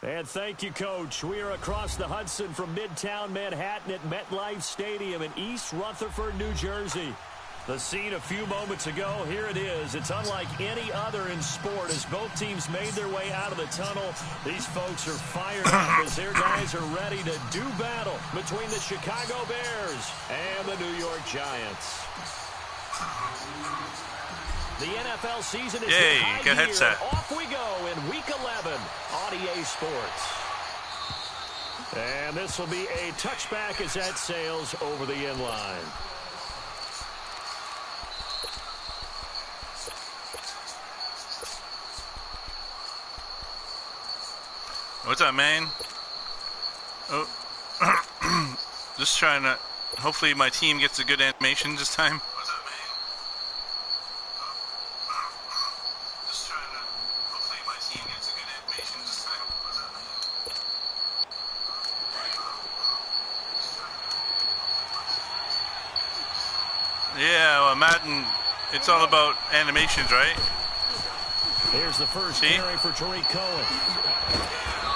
And thank you, Coach. We are across the Hudson from Midtown Manhattan at MetLife Stadium in East Rutherford, New Jersey. The scene a few moments ago, here it is. It's unlike any other in sport as both teams made their way out of the tunnel. These folks are fired up as their guys are ready to do battle between the Chicago Bears and the New York Giants. The NFL season is in high gear. Headset. Off we go in Week 11 on EA Sports. And this will be a touchback as that sails over the end line. What's up, man? Oh, just trying to. Hopefully, my team gets a good animation this time. What's up, man? Just trying to. Hopefully, my team gets a good animation this time. What's up, man? Yeah, well, Madden. It's all about animations, right? Here's the first carry for Tariq Cohen.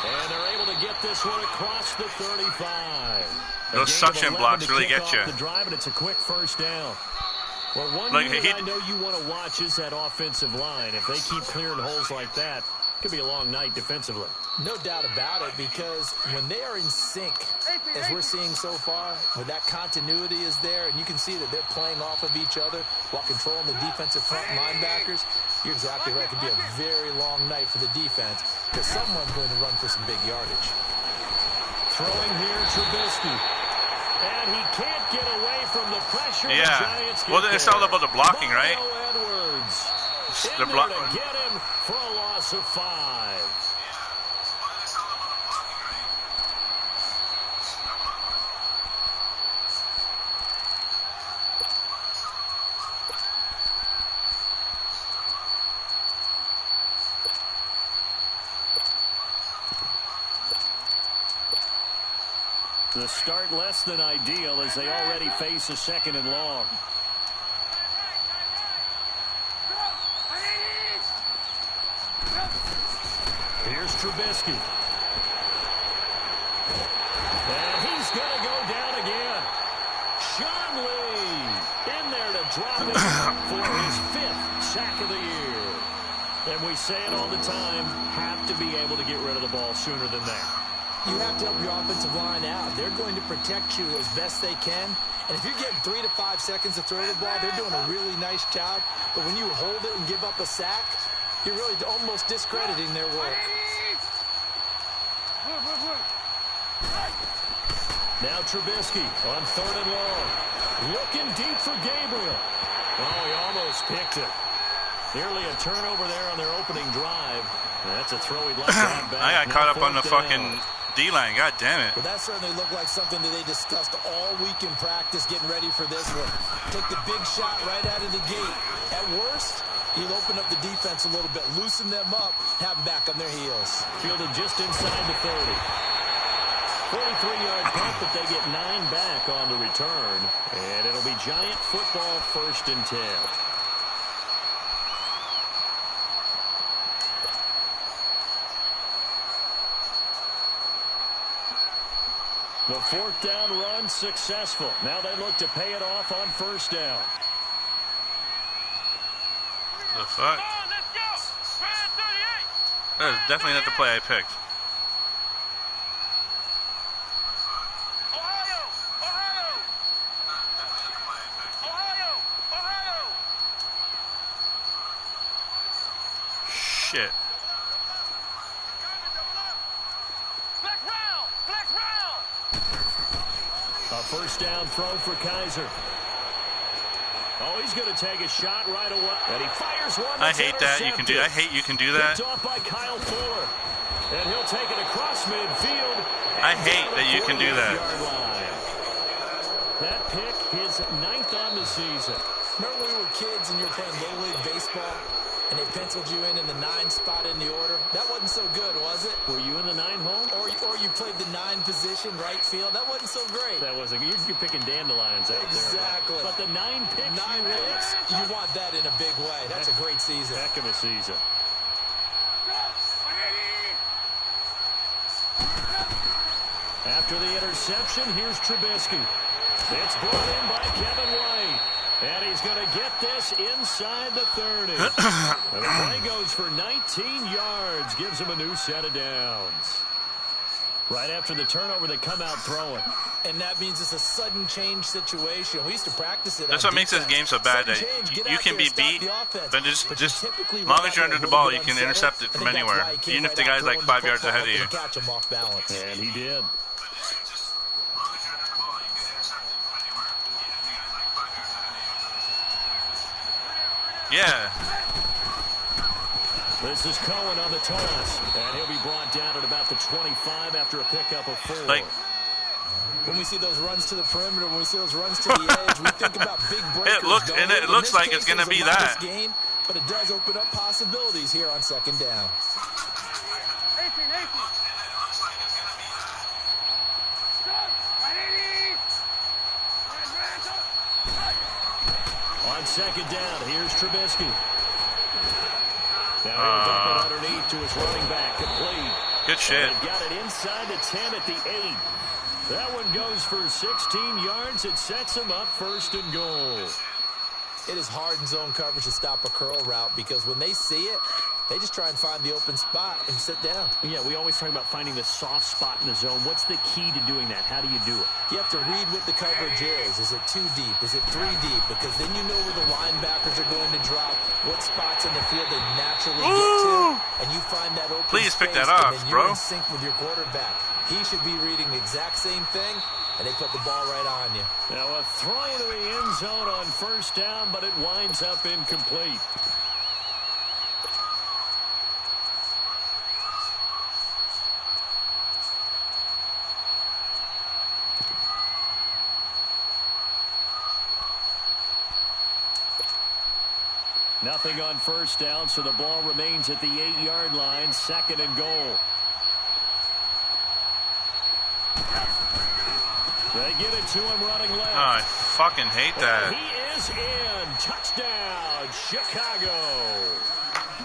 And they're able to get this one across the 35. Those suction blocks really get you. The drive, and it's a quick first down. Well, one unit I know you want to watch is that offensive line. If they keep clearing holes like that, it could be a long night defensively. No doubt about it, because when they are in sync, as we're seeing so far, where that continuity is there, and you can see that they're playing off of each other while controlling the defensive front linebackers, you're exactly right. It could be a very long night for the defense because someone's going to run for some big yardage. Throwing here, Trubisky. And he can't get away from the pressure. Yeah. The Giants well, it's all about the blocking, right? Edwards. The block to get him for a loss of 5. The start less than ideal as they already face a 2nd and long. Here's Trubisky. And he's going to go down again. Sean Lee in there to drop it for his 5th sack of the year. And we say it all the time, have to be able to get rid of the ball sooner than that. You have to help your offensive line out. They're going to protect you as best they can. And if you're getting 3 to 5 seconds to throw the ball, they're doing a really nice job. But when you hold it and give up a sack, you're really almost discrediting their work. Now Trubisky on 3rd and long. Looking deep for Gabriel. Oh, he almost picked it. Nearly a turnover there on their opening drive. That's a throw he'd like to have back. I got caught up on the fucking D-line. God damn it. Well, that certainly looked like something that they discussed all week in practice, getting ready for this one. Take the big shot right out of the gate. At worst, you'll open up the defense a little bit, loosen them up, have them back on their heels. Fielded just inside the 30. 43-yard punt, but they get 9 back on the return. And it'll be Giant football 1st and 10. The 4th down run successful. Now they look to pay it off on 1st down. The fuck? That is definitely not the play I picked. Shit. A 1st down throw for Kaiser. Oh, he's going to take a shot right away. And he fires one. I hate that. You can do. I hate you can do that. Picked off by Kyle Fuller. And he'll take it across midfield. I hate that you can do that. That pick, his 9th on the season. Remember when we were kids and you were playing Little League baseball? And they penciled you in the 9 spot in the order. That wasn't so good, was it? Were you in the 9 hole? Or you played the 9 position, right field. That wasn't so great. That wasn't. You're picking dandelions out there. Exactly. But the 9 picks. 9 picks. You want that in a big way. That's a great season. Heck of a season. After the interception, here's Trubisky. It's brought in by Kevin White. And he's going to get this inside the 30. And the play goes for 19 yards. Gives him a new set of downs. Right after the turnover, they come out throwing. And that means it's a sudden change situation. We used to practice it. That's what makes this game so bad. That you can be beat, but just as long as you're under the ball, you can intercept it from anywhere. Even if the guy's like 5 yards ahead of you. Catch him off balance. And he did. Yeah. This is Cohen on the toss, and he'll be brought down at about the 25 after a pickup of 4. Like, when we see those runs to the perimeter, when we see those runs to the edge, we think about big breakers. It looks like it's going to be that. Game, but it does open up possibilities here on second down. On second down, here's Trubisky. Now he'll dump it underneath to his running back. Complete. Good shit. And got it inside the 10 at the 8. That one goes for 16 yards. It sets him up 1st and goal. It is hard in zone coverage to stop a curl route because when they see it, they just try and find the open spot and sit down. Yeah, we always talk about finding the soft spot in the zone. What's the key to doing that? How do you do it? You have to read what the coverage is. Is it 2 deep? Is it 3 deep? Because then you know where the linebackers are going to drop, what spots in the field they naturally get to, and you find that open Please space, pick that off, and then bro. you're in sync with your quarterback. He should be reading the exact same thing, and they put the ball right on you. Now a throw to the end zone on 1st down, but it winds up incomplete. Nothing on 1st down, so the ball remains at the 8-yard line, 2nd and goal. They give it to him running left. Oh, I fucking hate that. And he is in. Touchdown, Chicago.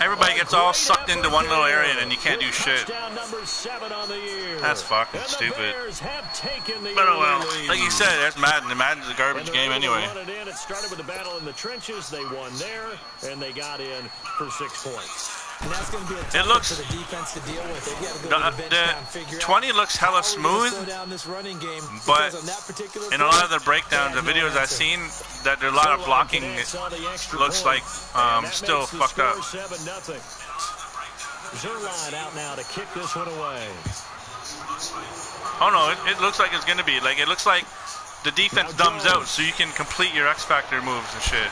Everybody gets all sucked into one little area and then you can't do shit. Touchdown number 7 on the year. That's fucking and stupid. The Bears have taken the But oh well, lead. like you said, that's Madden. The Madden's a garbage game anyway. It started with a battle in the trenches. They won there, and they got in for 6 points. And that's going to be a tough one for the defense to deal with. They've got to go to the bench down, figure 20 out looks hella smooth, but in a lot of the breakdowns, the videos I've seen, that there's a lot of blocking. It looks like still fucked up. Zerline out now to kick this one away. Oh no, it looks like it's going to be. Like, it looks like the defense dumbs out so you can complete your X-Factor moves and shit.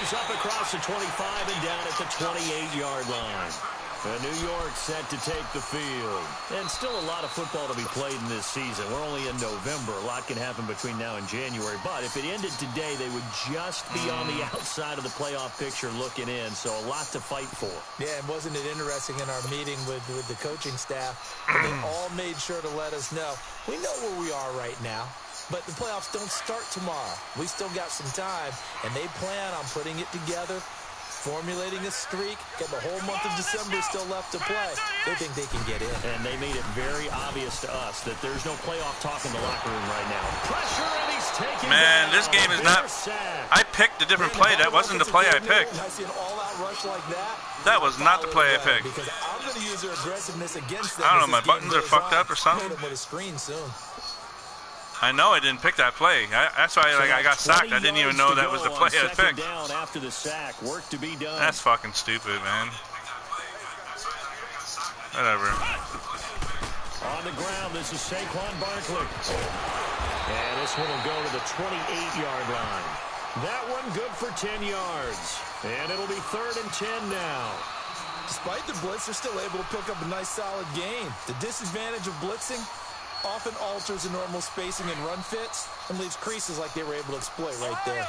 He's up across the 25 and down at the 28-yard line. New York set to take the field. And still a lot of football to be played in this season. We're only in November. A lot can happen between now and January. But if it ended today, they would just be on the outside of the playoff picture looking in. So a lot to fight for. Yeah, and wasn't it interesting in our meeting with the coaching staff? They all made sure to let us know. We know where we are right now. But the playoffs don't start tomorrow. We still got some time, and they plan on putting it together, formulating a streak, got the whole month of December still left to play. They think they can get in. And they made it very obvious to us that there's no playoff talk in the locker room right now. Pressure, and he's taking Man, this game is not... I picked a different play. That wasn't the play I picked. I see an all-out rush like that. That was not the play I picked. Because I'm going to use their aggressiveness against them. I don't know, my buttons are fucked up or something. Hit them with a screen soon. I know I didn't pick that play. That's why I got sacked. I didn't even know that was the play I picked. Down after the sack. Work to be done. That's fucking stupid, man. Whatever. On the ground, this is Saquon Barkley. And this one will go to the 28-yard line. That one good for 10 yards. And it'll be 3rd and 10 now. Despite the blitz, they're still able to pick up a nice solid gain. The disadvantage of blitzing often alters the normal spacing and run fits and leaves creases like they were able to exploit right there.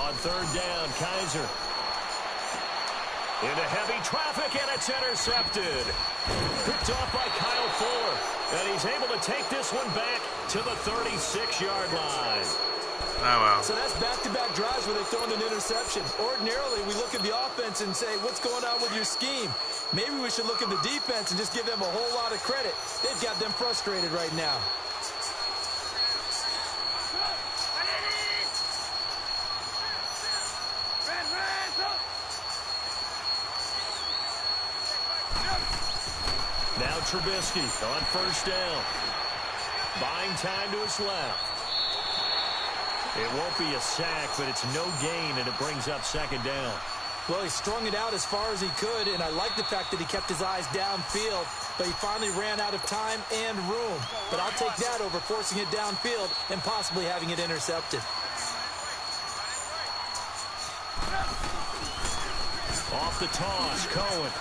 On third down, Kaiser. Into heavy traffic, and it's intercepted. Picked off by Kyle Fuller. And he's able to take this one back to the 36-yard line. Oh, wow. So that's back-to-back drives where they're throwing an interception. Ordinarily, we look at the offense and say, what's going on with your scheme? Maybe we should look at the defense and just give them a whole lot of credit. They've got them frustrated right now. Now Trubisky on first down. Buying time to his left. It won't be a sack, but it's no gain, and it brings up second down. Well, he strung it out as far as he could, and I like the fact that he kept his eyes downfield, but he finally ran out of time and room. But I'll take that over forcing it downfield and possibly having it intercepted. Off the toss, Cohen.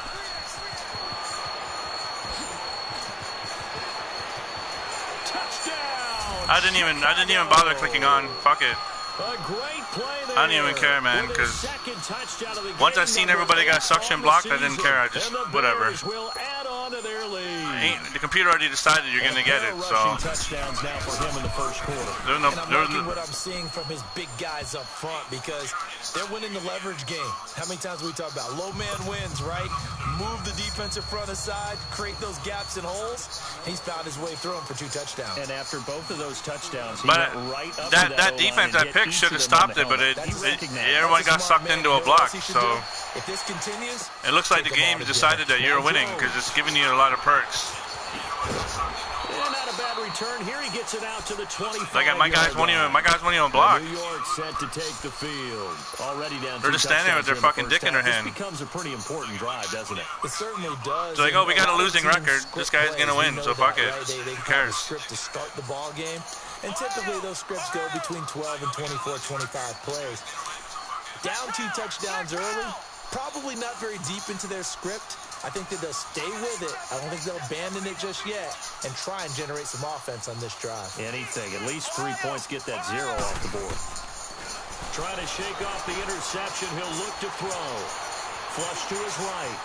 Touchdown! I didn't even bother clicking on. Fuck it. A great play there. I don't even care, man, because once I seen everybody got suction blocked, I didn't care. I just, whatever. Will add on to their lead. The computer already decided you're going to get it, so. Touchdowns now for him in the first quarter. And I'm liking what I'm seeing from his big guys up front because they're winning the leverage game. How many times we talk about low man wins, right? Move the defensive front aside, create those gaps and holes. He's found his way through them for 2 touchdowns. And after both of those touchdowns, he but went right up that defense I picked should have stopped it, but everyone got sucked into a block. So if this continues, it looks like the game decided that you're winning because it's giving you a lot of perks. And not a bad return. Here he gets it out to the 25. Like my guys won't even block. New York set to take the field. Already down. They're just standing there with their fucking dick in their hand. This becomes a pretty important drive, doesn't it? It certainly does. It's like, oh, we got a losing record. This guy's gonna win, so fuck it. Who cares? Script to start the ball game, and typically those scripts go between 12 and 24, 25 plays. Down 2 touchdowns early, probably not very deep into their script. I think that they'll stay with it. I don't think they'll abandon it just yet and try and generate some offense on this drive. Anything. At least 3 points, get that 0 off the board. Trying to shake off the interception. He'll look to throw. Flush to his right.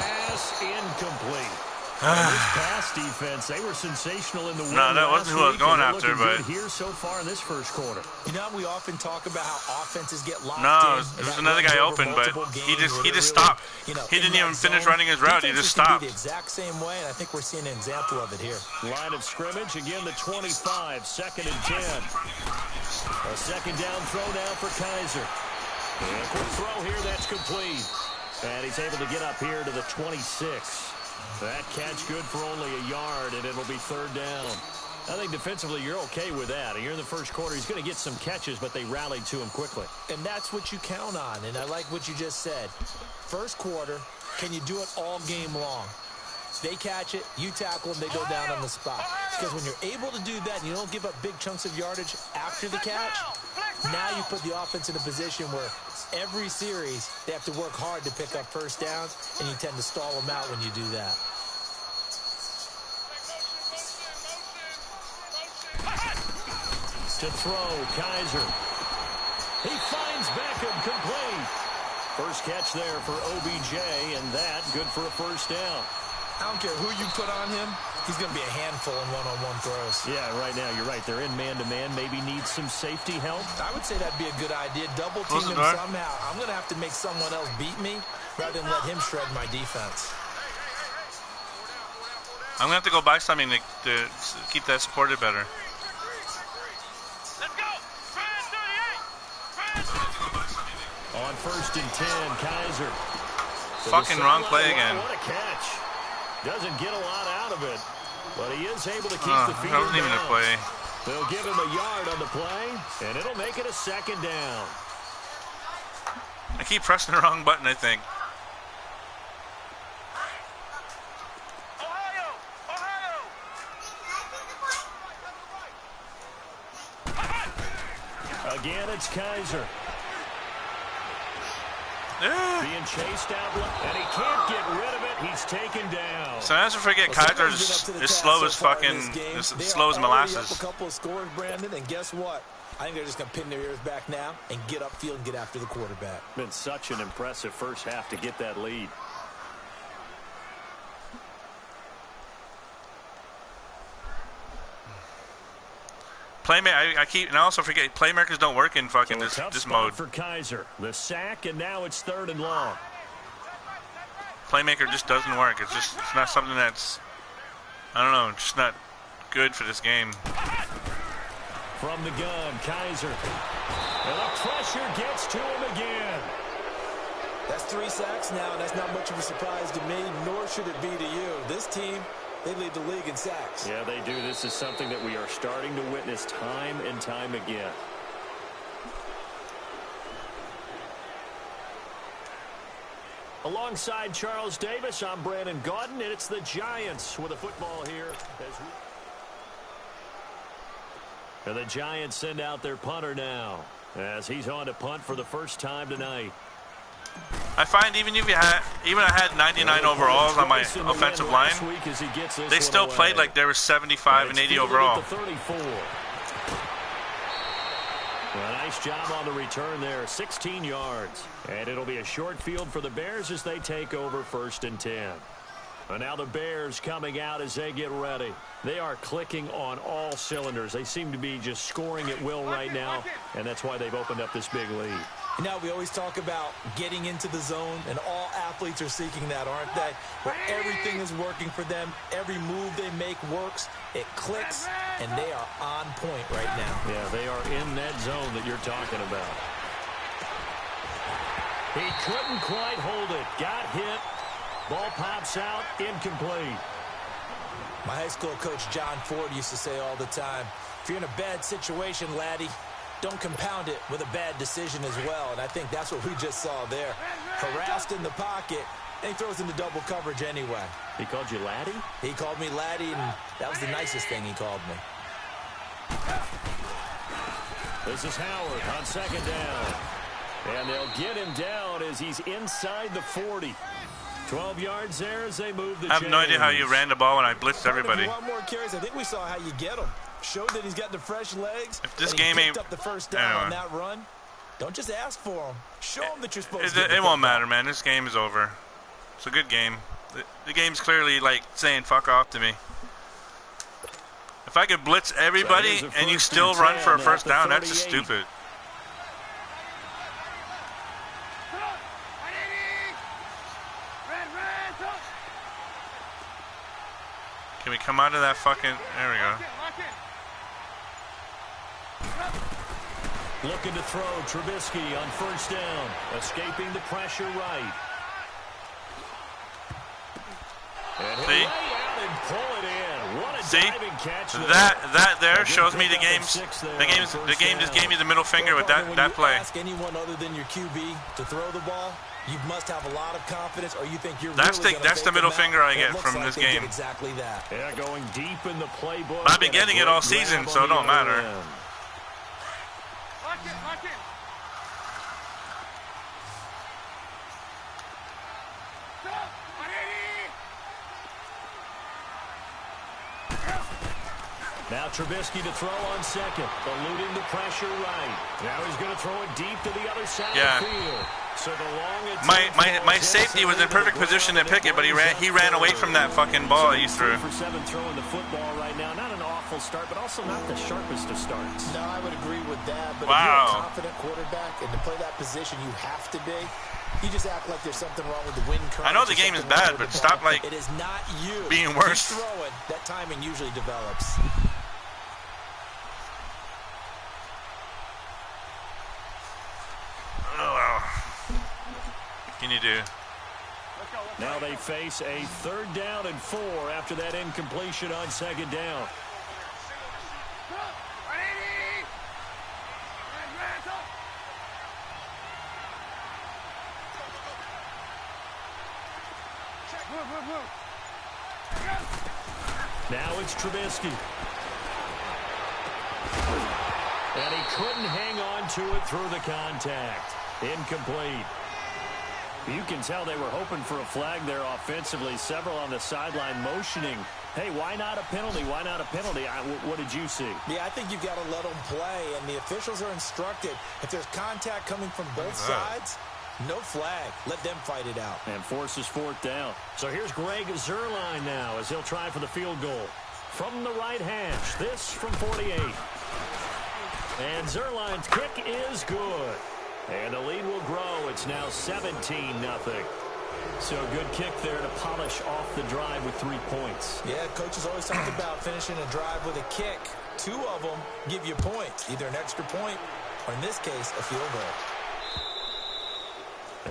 Pass incomplete. This pass defense, they were sensational in the win. No, that wasn't who I was going after, but here so far in this first quarter. You know, we often talk about how offenses get locked no, in. there's another guy open, but he just stopped. He didn't even finish running his route. He just stopped. The exact same way, and I think we're seeing an example of it here. Line of scrimmage again, the 25, 2nd and 10. A second down throw now for Kaiser. And a quick throw here, that's complete. And he's able to get up here to the 26. That catch good for only a yard, and it'll be 3rd down. I think defensively you're okay with that. Here in the first quarter, he's going to get some catches, but they rallied to him quickly. And that's what you count on, and I like what you just said. First quarter, can you do it all game long? They catch it, you tackle them, they go down on the spot. Because when you're able to do that and you don't give up big chunks of yardage after the catch, now you put the offense in a position where every series they have to work hard to pick up first downs, and you tend to stall them out when you do that. To throw, Kaiser. He finds Beckham complete. First catch there for OBJ, and that good for a first down. I don't care who you put on him. He's going to be a handful in one-on-one throws. Yeah, right now, you're right. They're in man-to-man. Maybe needs some safety help. I would say that'd be a good idea. Double team him somehow. I'm going to have to make someone else beat me rather than let him shred my defense. I'm going to have to go buy something to keep that supported better. On 1st and 10, Kaiser. Fucking wrong play again. What a catch. Doesn't get a lot out of it, but he is able to keep the feet. That wasn't even a play. They'll give him a yard on the play, and it'll make it a 2nd down. I keep pressing the wrong button, I think. Again, it's Kaiser. Being chased out, and he can't get rid of it. He's taken down. Sometimes I forget Kaiser's as slow as fucking, as slow as molasses. A couple of scores, Brandon, and guess what? I think they're just going to pin their ears back now and get upfield and get after the quarterback. Been such an impressive first half to get that lead. And I also forget, playmakers don't work in fucking this mode. For Kaiser, the sack, and now it's 3rd and long. Playmaker just doesn't work. It's not something that's, I don't know, just not good for this game. From the gun, Kaiser. And the pressure gets to him again. That's 3 sacks now, and that's not much of a surprise to me, nor should it be to you. This team, they lead the league in sacks. Yeah, they do. This is something that we are starting to witness time and time again. Alongside Charles Davis, I'm Brandon Gaudin, and it's the Giants with a football here. And the Giants send out their punter now, as he's on to punt for the first time tonight. I find even I had 99 overalls on my offensive line, they still played like there was 75 and 80 overall. A nice job on the return there, 16 yards. And it'll be a short field for the Bears as they take over 1st and 10. And now the Bears coming out as they get ready. They are clicking on all cylinders. They seem to be just scoring at will right now, and that's why they've opened up this big lead. You know, we always talk about getting into the zone, and all athletes are seeking that, aren't they? Where everything is working for them, every move they make works, it clicks, and they are on point right now. Yeah, they are in that zone that you're talking about. He couldn't quite hold it. Got hit. Ball pops out, incomplete. My high school coach, John Ford, used to say all the time, if you're in a bad situation, laddie, don't compound it with a bad decision as well. And I think that's what we just saw there. Harassed in the pocket, and he throws into double coverage anyway. He called you laddie? He called me laddie, and that was the nicest thing he called me. This is Howard on 2nd down. And they'll get him down as he's inside the 40. 12 yards there as they move the chains. I have no idea how you ran the ball when I blitzed everybody. If you want more carries, I think we saw how you get them. Showed that he's got the fresh legs. If this game ain't up the first down on that run, don't just ask for them. Show them that you're supposed to. It won't matter, man. This game is over. It's a good game. The game's clearly like saying fuck off to me. If I could blitz everybody and you still run for a first down, that's just stupid. Can we come out of that fucking... There we go. Looking to throw Trubisky on 1st down. Escaping the pressure right. And he'll lay out and pull it in. What a diving catch. That there shows me the game just gave me the middle finger with that play. Ask anyone other than your QB to throw the ball, you must have a lot of confidence, or you think you're that's the middle finger I get from this game. Exactly that. Yeah, going deep in the playbook. I've been getting it all season, so it don't matter. Now Trubisky to throw on 2nd, eluding the pressure right. Now he's going to throw it deep to the other side of the field. So the my safety was in perfect position to pick it, but he ran away from that fucking ball that you threw. 3 for 7 throwing the football right now. Not an awful start, but also not the sharpest of starts. No, I would agree with that. But wow. If you're a confident quarterback and to play that position, you have to be. You just act like there's something wrong with the wind current. I know the game is bad, but stop it is not you being worse. Keep throwing. That timing usually develops. Oh, wow. What can you do? Now they face a 3rd down and 4 after that incompletion on 2nd down. Now it's Trubisky. And he couldn't hang on to it through the contact. Incomplete. You can tell they were hoping for a flag there offensively. Several on the sideline motioning Hey, why not a penalty? Why not a penalty? What did you see? Yeah, I think you've got to let them play, and the officials are instructed. If there's contact coming from both sides, no flag. Let them fight it out. And forces fourth down. So here's Greg Zuerlein now as he'll try for the field goal. From the right hash, this from 48. And Zuerlein's kick is good. And the lead will grow. It's now 17-0. So a good kick there to polish off the drive with 3 points. Yeah, coaches always talk about finishing a drive with a kick. 2 of them give you points, either an extra point or, in this case, a field goal.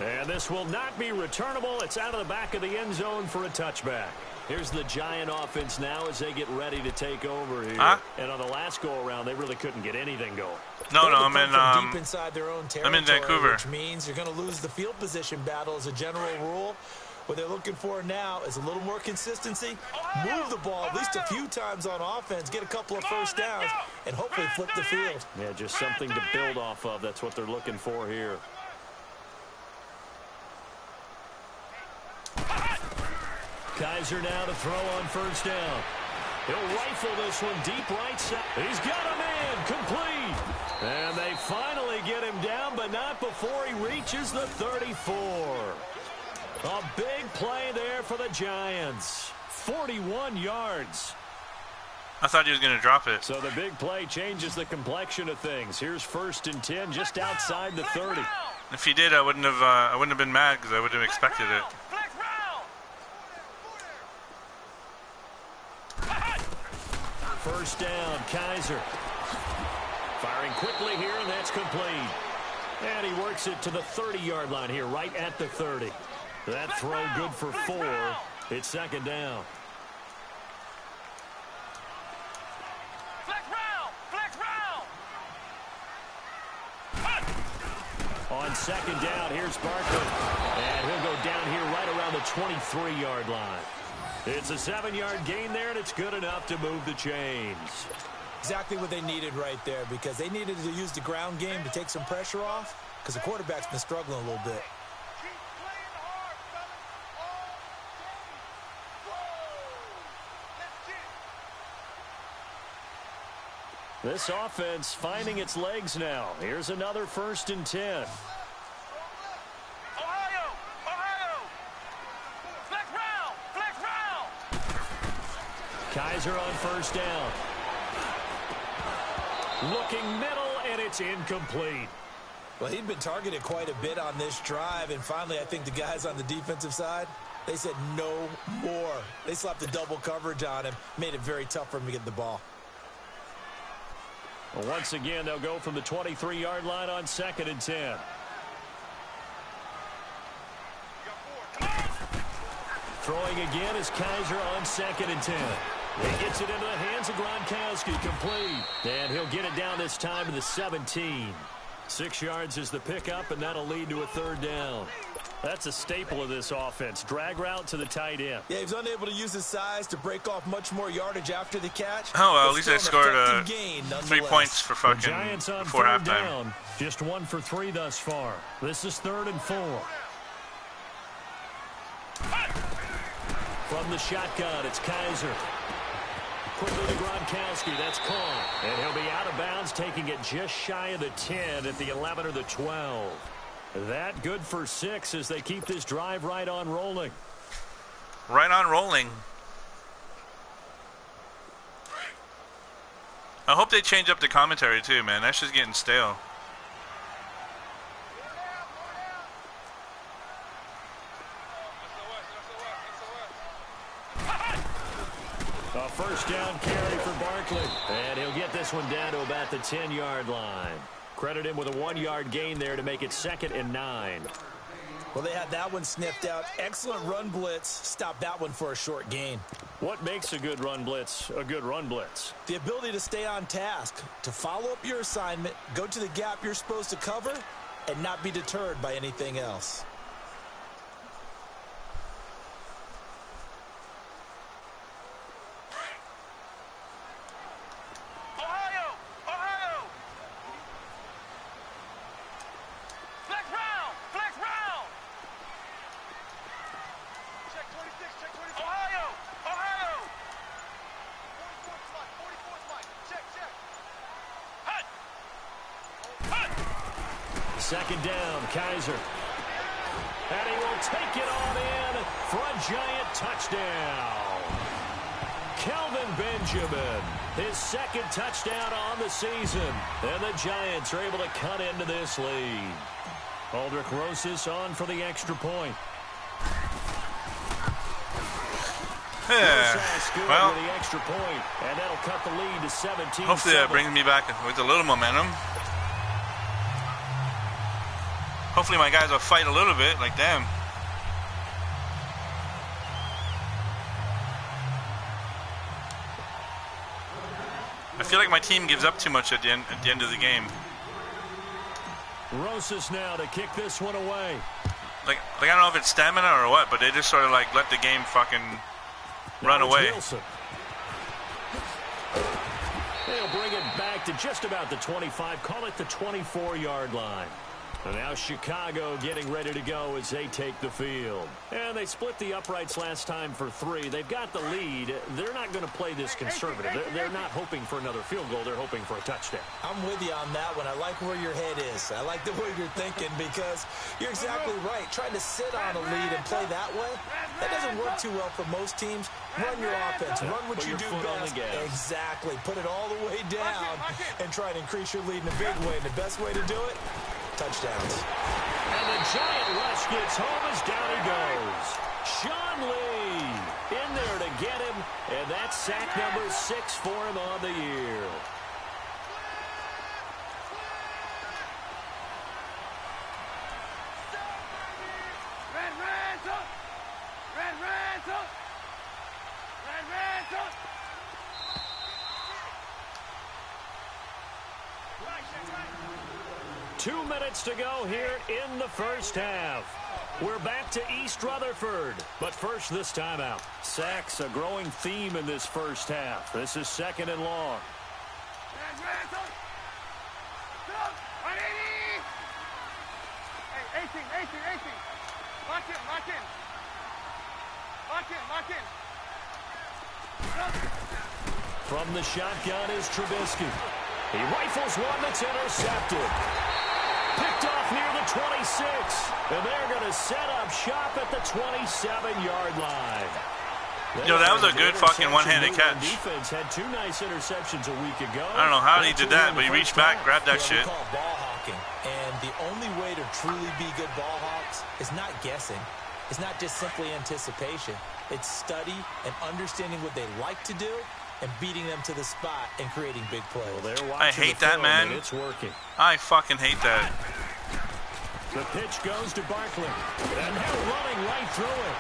And this will not be returnable. It's out of the back of the end zone for a touchback. Here's the Giant offense now as they get ready to take over here. And on the last go-around, they really couldn't get anything going. No, I'm in, deep inside their own I'm in Vancouver. Which means you're going to lose the field position battle as a general rule. What they're looking for now is a little more consistency. Move the ball at least a few times on offense, get a couple of first downs, and hopefully flip the field. Yeah, just something to build off of. That's what they're looking for here. Kaiser now to throw on first down. He'll rifle this one deep right side. He's got him in, complete. And they finally get him down, but not before he reaches the 34. A big play there for the Giants. 41 yards. I thought he was going to drop it. So the big play changes the complexion of things. Here's 1st and 10 just outside the 30. If he did, I wouldn't have been mad because I wouldn't have expected it. First down, Kaiser. Firing quickly here, and that's complete. And he works it to the 30-yard line here, right at the 30. That throw good for 4. It's 2nd down. On 2nd down, here's Barkley. And he'll go down here right around the 23-yard line. It's a 7-yard gain there, and it's good enough to move the chains. Exactly what they needed right there, because they needed to use the ground game to take some pressure off, because the quarterback's been struggling a little bit. This offense finding its legs now. Here's another 1st and 10. Kaiser on first down. Looking middle, and it's incomplete. Well, he'd been targeted quite a bit on this drive, and finally I think the guys on the defensive side, they said no more. They slapped the double coverage on him, made it very tough for him to get the ball. Well, once again, they'll go from the 23-yard line on 2nd and 10. Throwing again is Kaiser on 2nd and 10. He gets it into the hands of Gronkowski, complete. And he'll get it down this time to the 17. 6 yards is the pickup, and that'll lead to a 3rd down. That's a staple of this offense. Drag route to the tight end. Yeah, he was unable to use his size to break off much more yardage after the catch. Oh, well, at least I scored 3 points for fucking Giants on before 3rd halftime. Down. Just 1 for 3 thus far. This is 3rd and 4. From the shotgun, it's Kaiser. Quickly to Gronkowski. That's caught. And he'll be out of bounds, taking it just shy of the 10 at the 11 or the 12. That good for 6 as they keep this drive right on rolling. Right on rolling. I hope they change up the commentary too, man. That's just getting stale. A first down carry for Barkley. And he'll get this one down to about the 10-yard line. Credit him with a 1-yard gain there to make it 2nd and 9. Well, they had that one sniffed out. Excellent run blitz. Stop that one for a short gain. What makes a good run blitz a good run blitz? The ability to stay on task, to follow up your assignment, go to the gap you're supposed to cover, and not be deterred by anything else. Second down, Kaiser. And he will take it on in for a Giant touchdown. Kelvin Benjamin, his second touchdown on the season. And the Giants are able to cut into this lead. Aldrich Rosas on for the extra point. Yeah. Well, with the extra point, and that'll cut the lead to 17. Hopefully that brings me back with a little momentum. Hopefully my guys will fight a little bit. Like, damn. I feel like my team gives up too much at the end of the game. Rosas now to kick this one away. Like I don't know if it's stamina or what, but they just sort of like let the game fucking run away. Wilson. They'll bring it back to just about the 25, call it the 24-yard line. And now Chicago getting ready to go as they take the field. And they split the uprights last time for 3. They've got the lead. They're not going to play this conservative. They're not hoping for another field goal. They're hoping for a touchdown. I'm with you on that one. I like where your head is. I like the way you're thinking because you're exactly right. Trying to sit on a lead and play that way, that doesn't work too well for most teams. Run your offense. Run what you do best. Exactly. Put it all the way down and try and increase your lead in a big way. And the best way to do it, touchdowns. And the Giant rush gets home as down he goes. Sean Lee in there to get him, and that's sack number 6 for him on the year. Two minutes to go here in the first half. We're back to East Rutherford. But first, this timeout. Sacks, a growing theme in this first half. This is 2nd and long. From the shotgun is Trubisky. He rifles one that's intercepted. Picked off near the 26. And they're going to set up shop at the 27-yard line. Yo, that was a good fucking one-handed catch. Defense had 2 nice interceptions a week ago. I don't know how he did that, but he reached back, grabbed that shit. We call it ball hawking. And the only way to truly be good ball hawks is not guessing. It's not just simply anticipation. It's study and understanding what they like to do and beating them to the spot and creating big plays. Well, I hate that, man. It's working. I fucking hate that. The pitch goes to Barkley. And they're running right through it.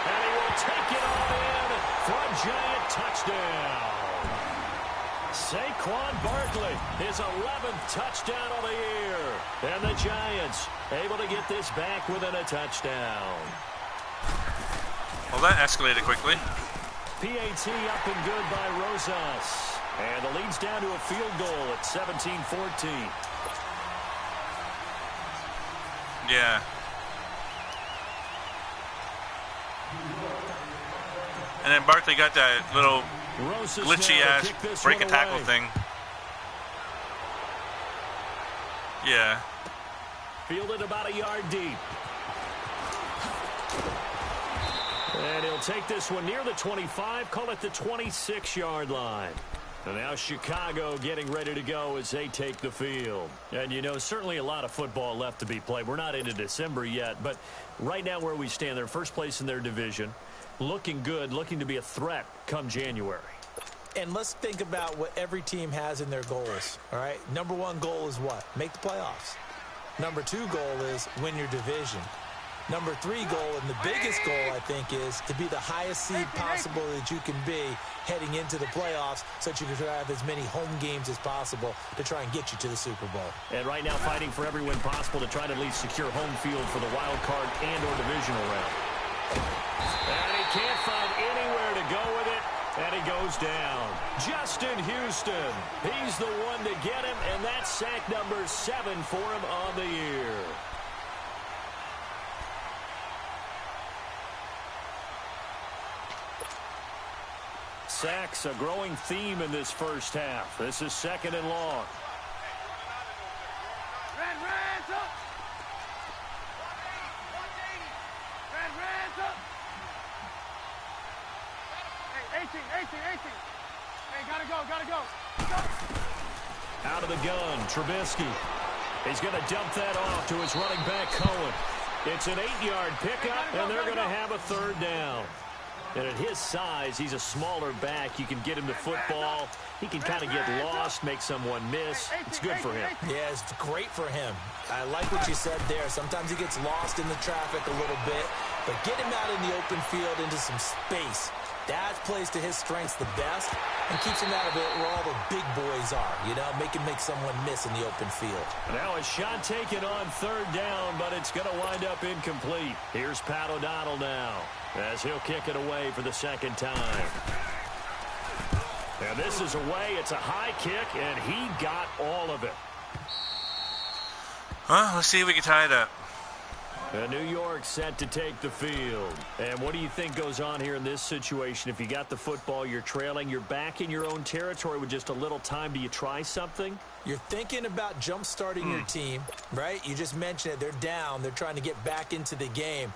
And he will take it all in for a Giant touchdown. Saquon Barkley, his 11th touchdown of the year. And the Giants able to get this back within a touchdown. Well, that escalated quickly. PAT up and good by Rosas. And the lead's down to a field goal at 17-14. Yeah. And then Barkley got that little glitchy-ass break-a-tackle thing. Yeah. Fielded about a yard deep. And he'll take this one near the 25, call it the 26-yard line. And now Chicago getting ready to go as they take the field. And, you know, certainly a lot of football left to be played. We're not into December yet, but right now where we stand, they're first place in their division. Looking good, looking to be a threat come January. And let's think about what every team has in their goals, all right? Number 1 goal is what? Make the playoffs. Number 2 goal is win your division. Number 3 goal, and the biggest goal, I think, is to be the highest seed possible that you can be heading into the playoffs so that you can have as many home games as possible to try and get you to the Super Bowl. And right now fighting for every win possible to try to at least secure home field for the wild card and or divisional round. And he can't find anywhere to go with it, and he goes down. Justin Houston, he's the one to get him, and that's sack number 7 for him on the year. Sacks, a growing theme in this first half. This is 2nd and long. Hey, gotta go. Out of the gun, Trubisky. He's going to dump that off to his running back, Cohen. It's an 8-yard pickup, and they're going to have a third down. And at his size, he's a smaller back. You can get him to football. He can kind of get lost, make someone miss. It's good for him. Yeah, it's great for him. I like what you said there. Sometimes he gets lost in the traffic a little bit, but get him out in the open field into some space. That plays to his strengths the best and keeps him out of it where all the big boys are, you know, make someone miss in the open field. Now a shot taken on third down, but it's going to wind up incomplete. Here's Pat O'Donnell now as he'll kick it away for the second time. And this is away. It's a high kick, and he got all of it. Well, let's see if we can tie it up. New York set to take the field. And what do you think goes on here in this situation? If you got the football, you're trailing, you're back in your own territory with just a little time. Do you try something? You're thinking about jump-starting your team, right? You just mentioned it. They're down. They're trying to get back into the game.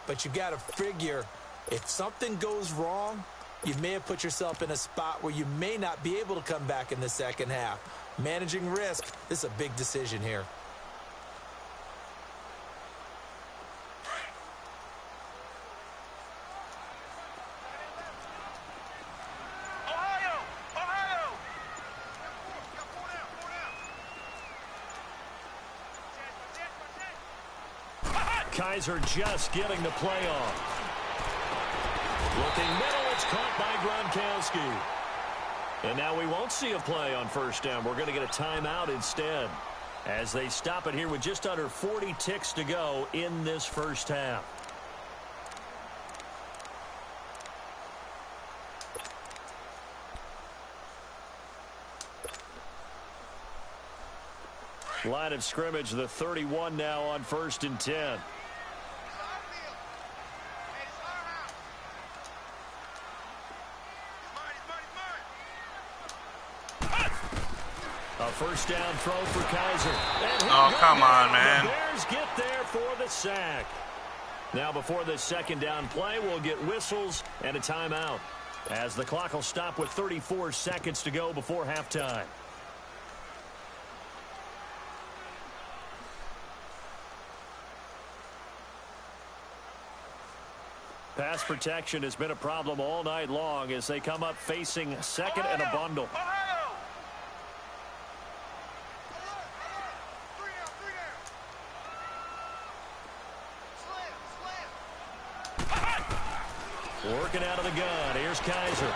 But you've got to figure if something goes wrong, you may have put yourself in a spot where you may not be able to come back in the second half. Managing risk, this is a big decision here. Kaiser just getting the play off. Looking middle, it's caught by Gronkowski. And now we won't see a play on first down. We're going to get a timeout instead as they stop it here with just under 40 ticks to go in this first half. Line of scrimmage, the 31 now on 1st and 10. A first down throw for Kaiser. Oh, come on, man. The Bears get there for the sack. Now before this second down play, we'll get whistles and a timeout as the clock will stop with 34 seconds to go before halftime. Pass protection has been a problem all night long as they come up facing second and a bundle. Working out of the gun. Here's Kaiser.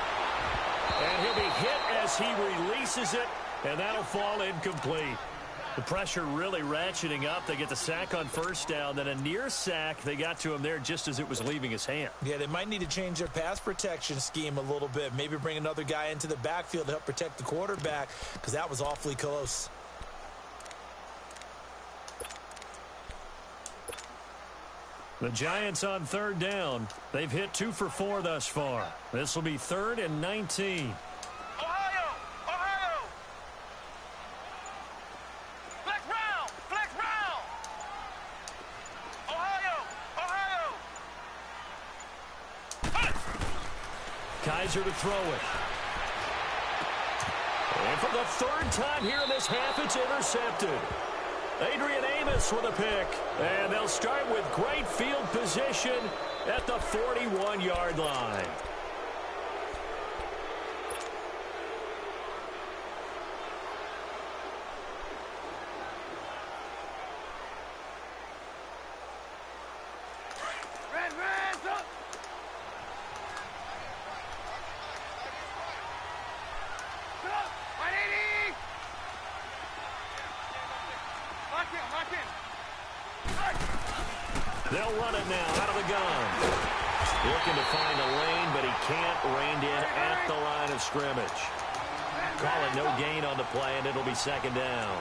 And he'll be hit as he releases it, and that'll fall incomplete. The pressure really ratcheting up. They get the sack on first down. Then a near sack. They got to him there just as it was leaving his hand. Yeah, they might need to change their pass protection scheme a little bit. Maybe bring another guy into the backfield to help protect the quarterback because that was awfully close. The Giants on third down. They've hit 2 for 4 thus far. This will be 3rd and 19. Kaiser to throw it. And for the 3rd time here in this half, it's intercepted. Adrian Amos with a pick. And they'll start with great field position at the 41-yard line. They'll run it now out of the gun. Looking to find a lane, but he can't. Reined in at the line of scrimmage. Call it no gain on the play, and it'll be second down.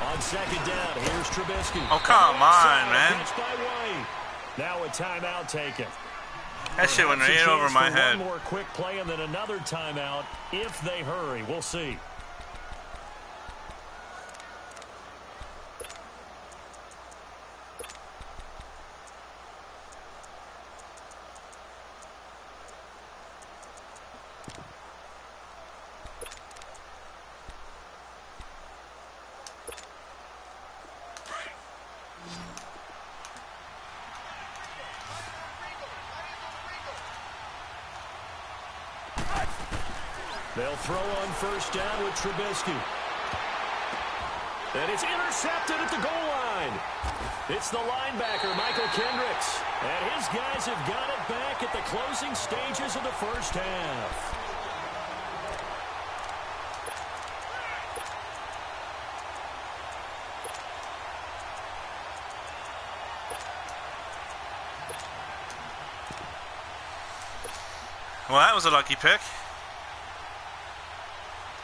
On second down, here's Trubisky. Oh, come on, man. Now a timeout taken. That shit went right over my head. One more quick play and then another timeout if they hurry. We'll see. They'll throw on first down with Trubisky. And it's intercepted at the goal line. It's the linebacker, Michael Kendricks. And his guys have got it back at the closing stages of the first half. Well, that was a lucky pick.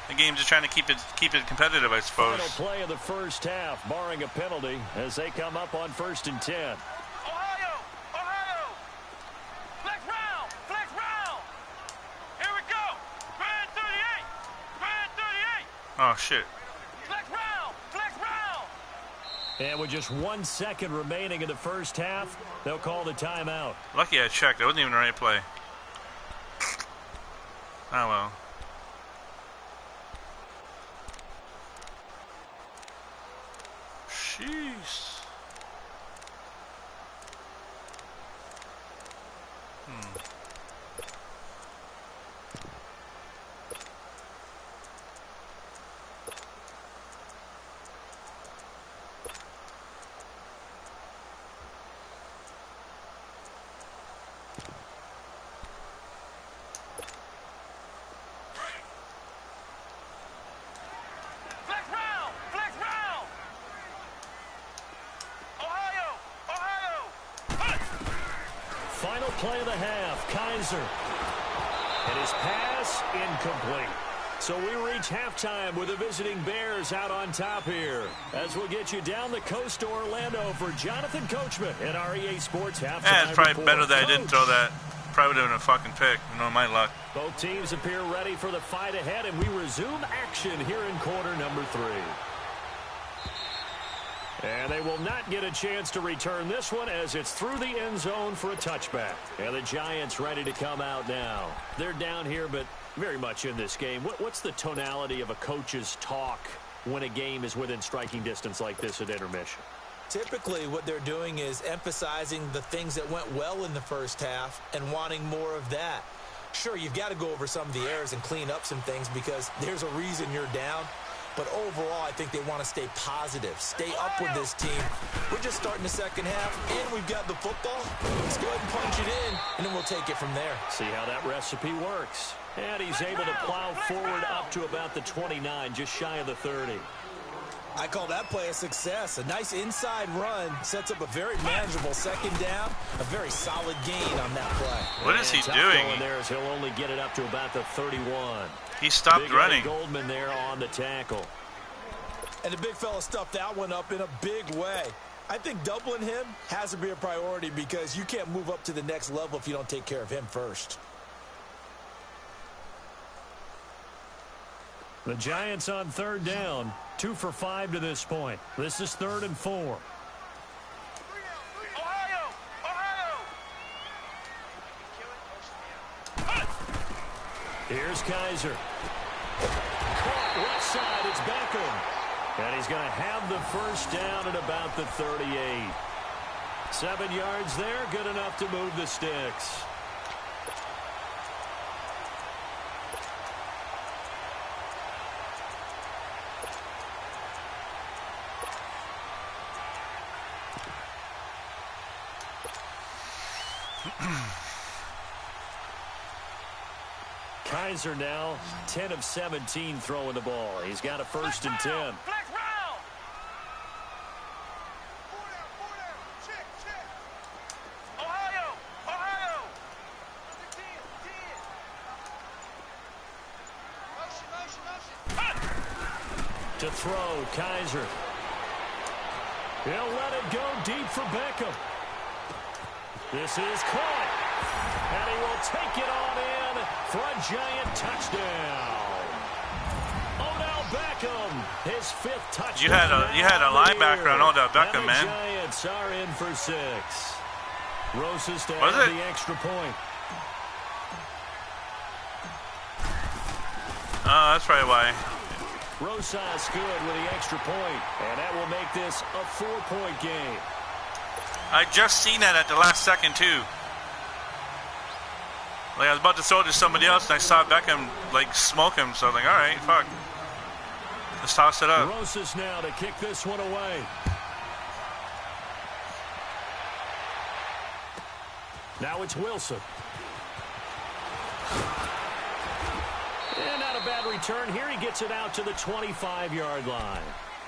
The game's just trying to keep it competitive, I suppose. Final play of the first half, barring a penalty, as they come up on 1st and 10. Ohio! Flex round! Here we go! Grand 38! Oh, shit. Flex round! And with just 1 second remaining in the first half, they'll call the timeout. Lucky I checked. That wasn't even the right play. Oh, well. Jeez. Flex round! Ohio! Final play of the half, Kaiser. And his pass incomplete. So we reach halftime with the visiting Bears out on top here. As we'll get you down the coast to Orlando for Jonathan Coachman at our EA Sports halftime. Yeah, it's probably report. better that I Coach. didn't throw that. Probably would have been a fucking pick. You know, my luck. Both teams appear ready for the fight ahead, and we resume action here in quarter number 3. And they will not get a chance to return this one as it's through the end zone for a touchback. And the Giants ready to come out now. They're down here, but very much in this game. What's the tonality of a coach's talk when a game is within striking distance like this at intermission? Typically, what they're doing is emphasizing the things that went well in the first half and wanting more of that. Sure, you've got to go over some of the errors and clean up some things because there's a reason you're down. But overall, I think they want to stay positive, stay up with this team. We're just starting the second half, and we've got the football. Let's go ahead and punch it in, and then we'll take it from there. See how that recipe works. And he's able to plow forward up to about the 29, just shy of the 30. I call that play a success. A nice inside run sets up a very manageable second down. A very solid gain on that play. What is he doing? There is he'll only get it up to about the 31. He stopped Big running. Goldman there on the tackle. And the big fella stuffed that one up in a big way. I think doubling him has to be a priority because you can't move up to the next level if you don't take care of him first. The Giants on 3rd down, 2 for 5 to this point. This is 3rd and 4. Ohio! Here's Kaiser. Caught left side, it's Beckham. And he's going to have the first down at about the 38. 7 yards there, good enough to move the sticks. Kaiser now 10 of 17 throwing the ball. He's got a 1st and 10. Flex round! Ohio! To throw, Kaiser. He'll let it go deep for Beckham. This is caught. And he will take it on in for a Giant touchdown. Odell Beckham, his 5th touchdown. You had a linebacker on Odell Beckham, and the man. Giants are in for 6. Rosas to Was add it? the extra point. Oh, that's probably why. Rosas good with the extra point, and that will make this a 4-point game. I just seen that at the last second, too. Like, I was about to throw it to somebody else, and I saw Beckham, like, smoke him. So I was like, all right, fuck. Let's toss it up. Rosas now to kick this one away. Now it's Wilson. And not a bad return here. He gets it out to the 25-yard line.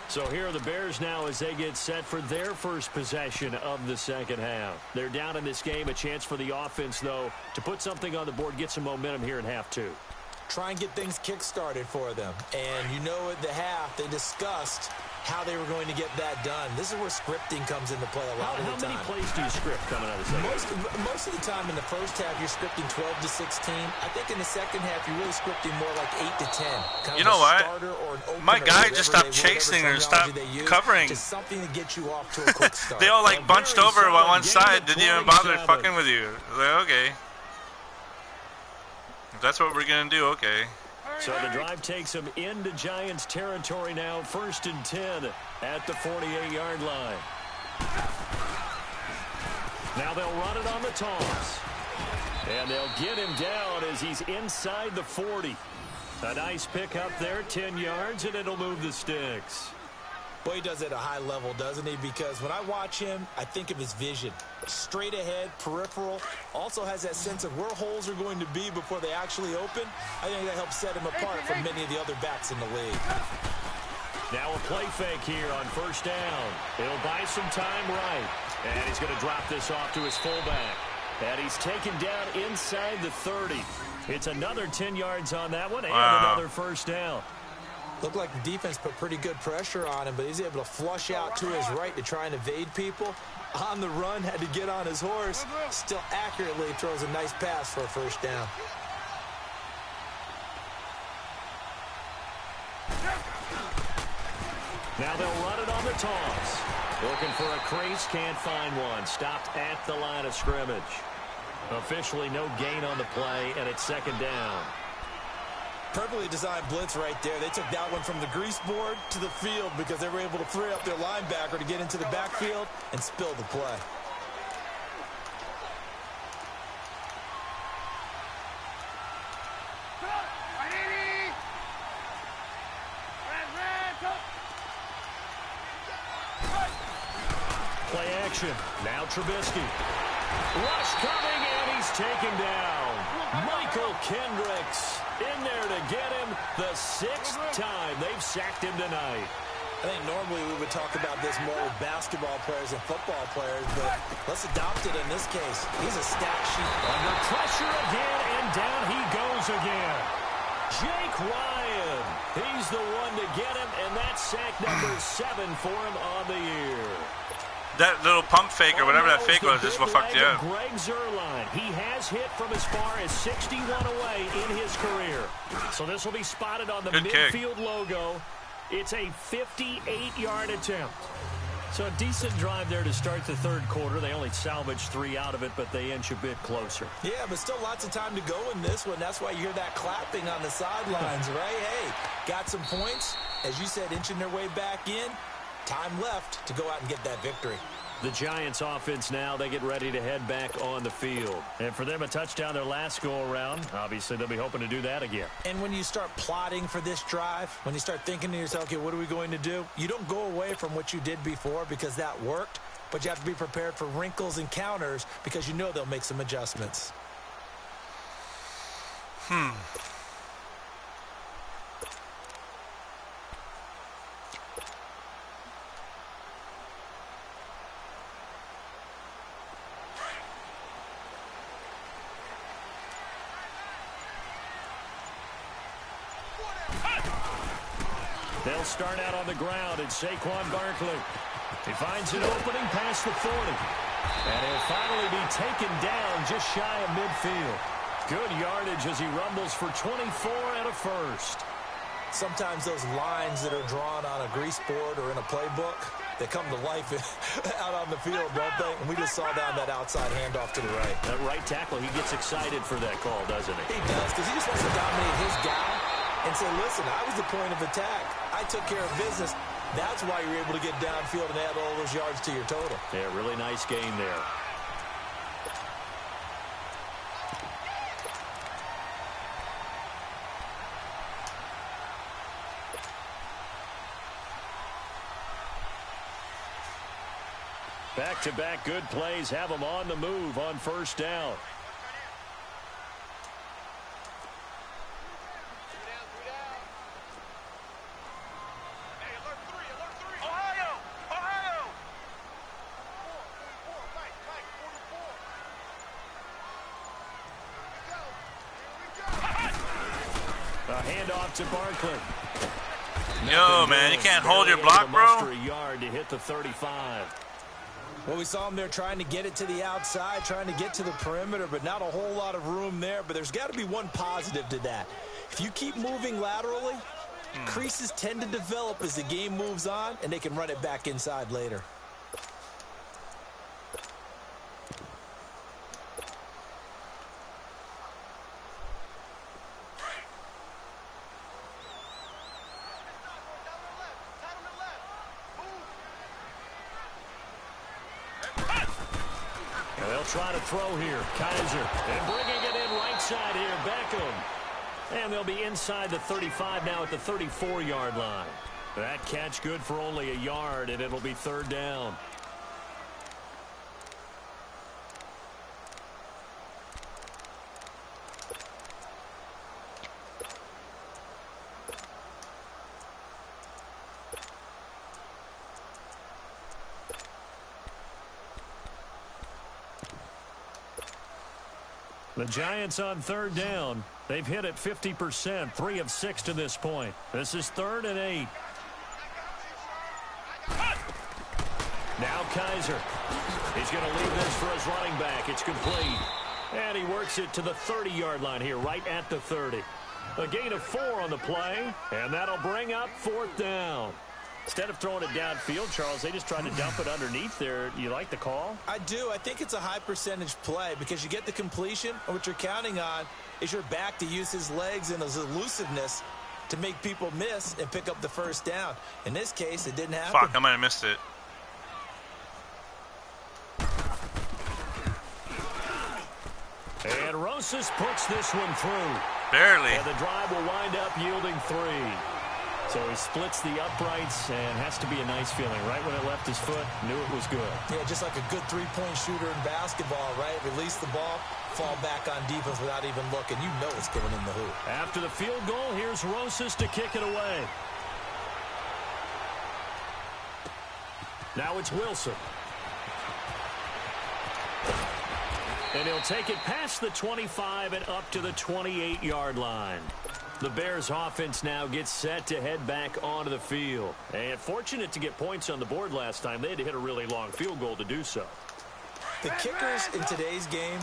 So here are the Bears now as they get set for their first possession of the second half. They're down in this game. A chance for the offense, though, to put something on the board, get some momentum here in half two. Try and get things kick-started for them. And you know at the half, they discussed how they were going to get that done. This is where scripting comes into play a lot of the time. How many plays do you script coming out of the second half? Most of the time in the first half, you're scripting 12 to 16. I think in the second half, you're really scripting more like 8 to 10. Kind you of know what? Or an My guy just stopped chasing or stopped covering. Just something to get you off to a quick start. They all like bunched over on one side, didn't even bother fucking with you. Like, okay. If that's what we're going to do, okay. So the drive takes them into Giants territory now. 1st and 10 at the 48-yard line. Now they'll run it on the toss. And they'll get him down as he's inside the 40. A nice pick up there, 10 yards, and it'll move the sticks. Well, he does it at a high level, doesn't he? Because when I watch him, I think of his vision. Straight ahead, peripheral. Also has that sense of where holes are going to be before they actually open. I think that helps set him apart from many of the other backs in the league. Now a play fake here on 1st down. He'll buy some time right. And he's going to drop this off to his fullback. And he's taken down inside the 30. It's another 10 yards on that one and another 1st down. Looked like the defense put pretty good pressure on him, but he's able to flush out to his right to try and evade people. On the run, had to get on his horse. Still accurately throws a nice pass for a 1st down. Now they'll run it on the toss. Looking for a crease, can't find one. Stopped at the line of scrimmage. Officially no gain on the play, and it's 2nd down. Perfectly designed blitz right there. They took that one from the grease board to the field because they were able to free up their linebacker to get into the backfield and spill the play. Play action. Now Trubisky. Rush coming, and he's taken down. Michael Kendricks in there to get him the 6th time they've sacked him tonight. I think normally we would talk about this more with basketball players and football players, but let's adopt it in this case. He's a stat sheet. Under pressure again, and down he goes again. Jake Ryan. He's the one to get him, and that's sack number 7 for him on the year. That little pump fake or whatever that fake was just what fucked you up. Greg Zuerlein. He has hit from as far as 61 away in his career. So this will be spotted on the midfield logo. It's a 58-yard attempt. So a decent drive there to start the 3rd quarter. They only salvaged 3 out of it, but they inch a bit closer. Yeah, but still lots of time to go in this one. That's why you hear that clapping on the sidelines, right? Hey, got some points. As you said, inching their way back in. Time left to go out and get that victory. The Giants offense now, they get ready to head back on the field. And for them, a touchdown their last go-around. Obviously, they'll be hoping to do that again. And when you start plotting for this drive, when you start thinking to yourself, okay, what are we going to do? You don't go away from what you did before because that worked, but you have to be prepared for wrinkles and counters because you know they'll make some adjustments. They'll start out on the ground. It's Saquon Barkley. He finds an opening past the 40. And he'll finally be taken down just shy of midfield. Good yardage as he rumbles for 24 and a 1st. Sometimes those lines that are drawn on a grease board or in a playbook, they come to life out on the field, don't they? And we just saw down that outside handoff to the right. That right tackle, he gets excited for that call, doesn't he? He does, because he just wants to dominate his guy and say, listen, I was the point of attack. I took care of business. That's why you're able to get downfield and add all those yards to your total. Yeah, really nice game there. Back-to-back good plays have them on the move on first down. A handoff to Barkley. Yo, man, you can't hold your block, bro. A yard to hit the 35. Well, we saw him there trying to get it to the outside, trying to get to the perimeter, but not a whole lot of room there. But there's got to be one positive to that. If you keep moving laterally, creases tend to develop as the game moves on, and they can run it back inside later. Try to throw here. Kaiser. And bringing it in right side here. Beckham. And they'll be inside the 35 now at the 34-yard line. That catch good for only a yard, and it'll be third down. The Giants on third down. They've hit it 50%, 3 of 6 to this point. This is 3rd and 8. Now Kaiser. He's going to leave this for his running back. It's complete. And he works it to the 30-yard line here, right at the 30. A gain of 4 on the play, and that'll bring up 4th down. Instead of throwing it downfield, Charles, they just tried to dump it underneath there. You like the call? I do. I think it's a high percentage play because you get the completion, and what you're counting on is your back to use his legs and his elusiveness to make people miss and pick up the first down. In this case, it didn't happen. Fuck, I might have missed it. And Rosas puts this one through. Barely. And the drive will wind up yielding 3. So he splits the uprights and has to be a nice feeling. Right when it left his foot, knew it was good. Yeah, just like a good three-point shooter in basketball, right? Release the ball, fall back on defense without even looking. You know it's going in the hoop. After the field goal, here's Rosas to kick it away. Now it's Wilson. And he'll take it past the 25 and up to the 28-yard line. The Bears offense now gets set to head back onto the field. And fortunate to get points on the board last time. They had to hit a really long field goal to do so. The kickers in today's game